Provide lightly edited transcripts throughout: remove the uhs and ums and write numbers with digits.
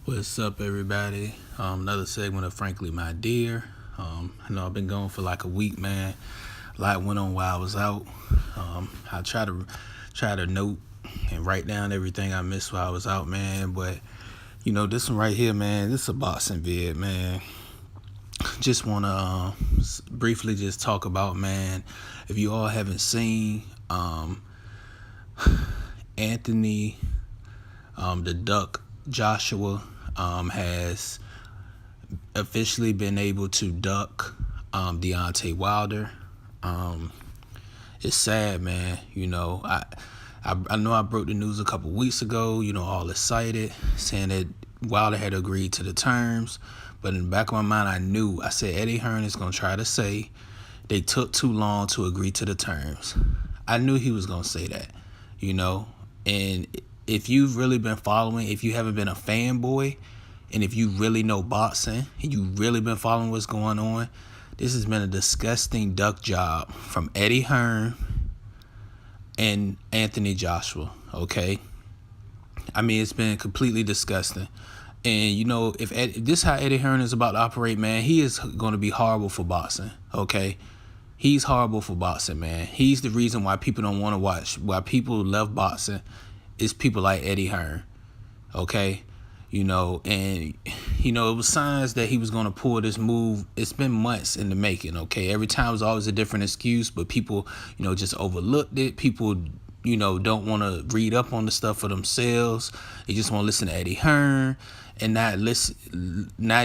What's up, everybody? Another segment of Frankly My Dear. I know I've been gone for like a week, man. A lot went on while I was out. I try to note and write down everything I missed while I was out, man. But this one right here, man, this is a boxing vid, man. Just want to briefly just talk about, man, if you all haven't seen Anthony the Duck Joshua has officially been able to duck Deontay Wilder. It's sad, man. I know I broke the news a couple weeks ago, all excited, saying that Wilder had agreed to the terms. But in the back of my mind, I said Eddie Hearn is going to try to say they took too long to agree to the terms. I knew he was going to say that, And if you've really been following, if you haven't been a fanboy, and if you really know boxing, and you really been following what's going on, this has been a disgusting duck job from Eddie Hearn and Anthony Joshua, okay? I mean, it's been completely disgusting. And, if this is how Eddie Hearn is about to operate, man, he is going to be horrible for boxing, okay? He's horrible for boxing, man. He's the reason why people don't want to watch, why people love boxing, is people like Eddie Hearn, okay? It was signs that he was going to pull this move. It's been months in the making, okay? Every time it was always a different excuse, but people, just overlooked it. People, don't want to read up on the stuff for themselves. They just want to listen to Eddie Hearn and not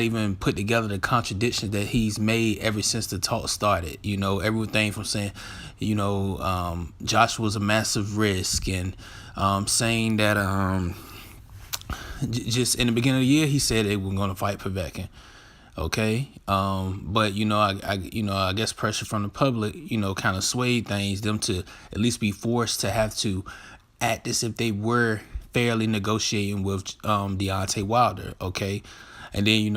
even put together the contradictions that he's made ever since the talk started. Everything from saying, Joshua's a massive risk, and saying that just in the beginning of the year he said they were going to fight Povetkin. Okay, but I guess pressure from the public, kind of swayed things, them to at least be forced to have to act as if they were fairly negotiating with Deontay Wilder. Okay, and then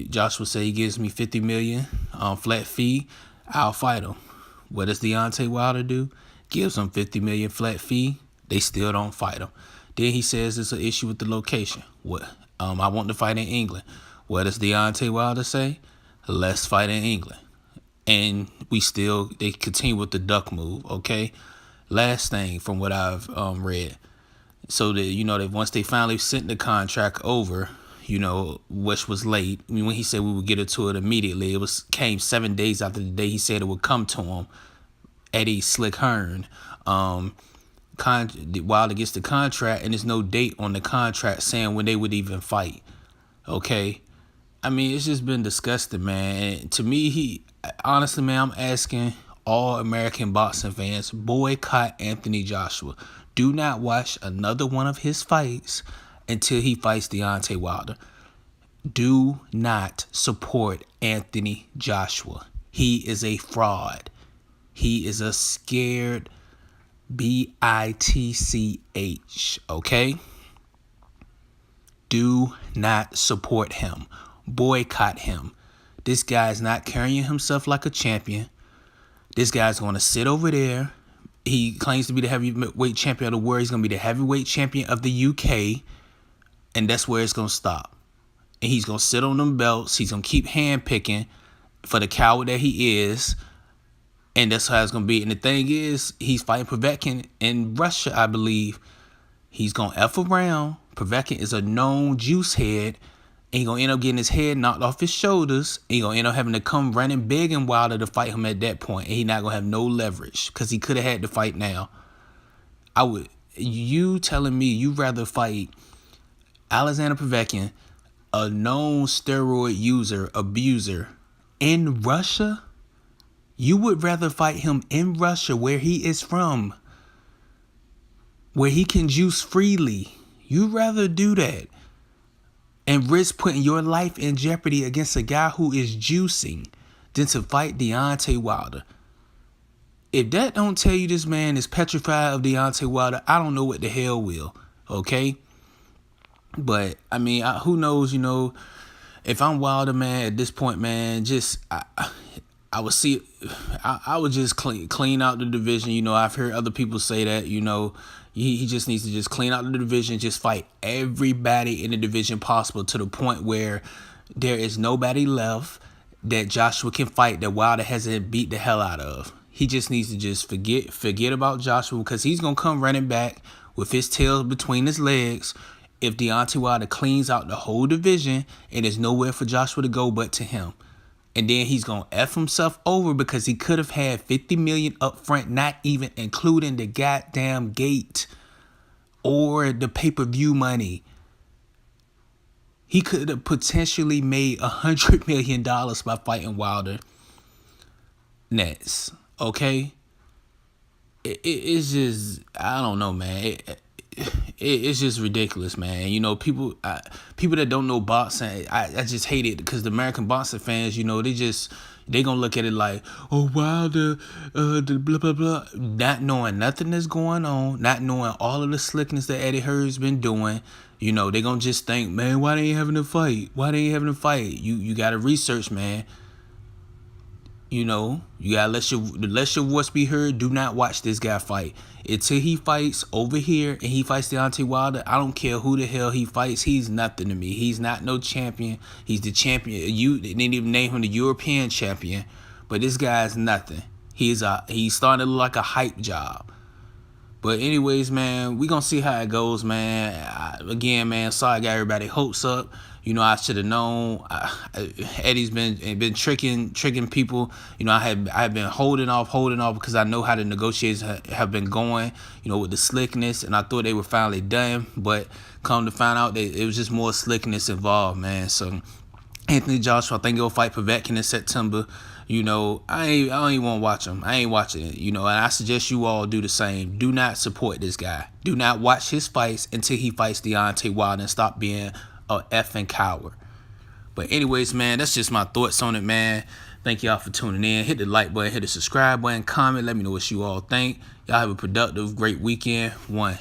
Joshua say he gives me $50 million flat fee, I'll fight him. What does Deontay Wilder do? Gives him $50 million flat fee. They still don't fight him. Then he says it's an issue with the location. What? I want to fight in England. What does Deontay Wilder say? Let's fight in England. And they continue with the duck move, okay? Last thing from what I've read. So that once they finally sent the contract over, which was late. I mean, when he said we would get it to it immediately, came 7 days after the day he said it would come to him. Eddie Slick Hearn. Wilder gets the contract, and there's no date on the contract saying when they would even fight. Okay, I mean, it's just been disgusting, man. And to me, honestly, man, I'm asking all American boxing fans, boycott Anthony Joshua. Do not watch another one of his fights until he fights Deontay Wilder. Do not support Anthony Joshua. He is a fraud. He is a scared bitch, okay? Do not support him. Boycott him. This guy's not carrying himself like a champion. This guy's going to sit over there. He claims to be the heavyweight champion of the world. He's going to be the heavyweight champion of the UK. And that's where it's going to stop. And he's going to sit on them belts. He's going to keep handpicking for the coward that he is. And that's how it's going to be. And the thing is, he's fighting Povetkin in Russia, I believe. He's going to F around. Povetkin is a known juice head. And he's going to end up getting his head knocked off his shoulders. And he's going to end up having to come running begging Wilder to fight him at that point. And he's not going to have no leverage because he could have had to fight now. You telling me you'd rather fight Alexander Povetkin, a known steroid user, abuser, in Russia? You would rather fight him in Russia, where he is from, where he can juice freely. You'd rather do that and risk putting your life in jeopardy against a guy who is juicing than to fight Deontay Wilder. If that don't tell you this man is petrified of Deontay Wilder, I don't know what the hell will, okay? But, I mean, who knows, if I'm Wilder, man, at this point, man, I would see. I would just clean out the division. I've heard other people say that. He just needs to just clean out the division, just fight everybody in the division possible to the point where there is nobody left that Joshua can fight that Wilder hasn't beat the hell out of. He just needs to just forget about Joshua, because he's going to come running back with his tail between his legs if Deontay Wilder cleans out the whole division and there's nowhere for Joshua to go but to him. And then he's going to F himself over because he could have had $50 million up front, not even including the goddamn gate or the pay-per-view money. He could have potentially made $100 million by fighting Wilder next. Okay? It's just, I don't know, man. It's just ridiculous, man. You know, people that don't know boxing, I just hate it, because the American boxing fans, you know, they gonna look at it like, oh, Wilder, the blah blah blah, not knowing nothing that's going on, not knowing all of the slickness that Eddie Hearn's been doing. You know, they gonna just think, man, why they ain't having a fight? Why they ain't having a fight? You gotta research, man. You know, you gotta let your voice be heard. Do not watch this guy fight until he fights over here and he fights Deontay Wilder. I don't care who the hell he fights. He's nothing to me. He's not no champion. He's the champion. They didn't even name him the European champion, but this guy's nothing. He's starting to look like a hype job. But anyways, man, we gonna see how it goes, man. Again, man, sorry I got everybody hopes up. You know, I should have known. Eddie's been tricking people. You know, I've been holding off because I know how the negotiations have been going. You know, with the slickness, and I thought they were finally done, but come to find out that it was just more slickness involved, man. So Anthony Joshua, I think he'll fight Povetkin in September. You know, I don't even want to watch him. I ain't watching it. You know, and I suggest you all do the same. Do not support this guy. Do not watch his fights until he fights Deontay Wilder, and stop being a effing coward. But anyways, man, that's just my thoughts on it, man. Thank y'all for tuning in. Hit the like button, hit the subscribe button, comment. Let me know what you all think. Y'all have a productive, great weekend. One.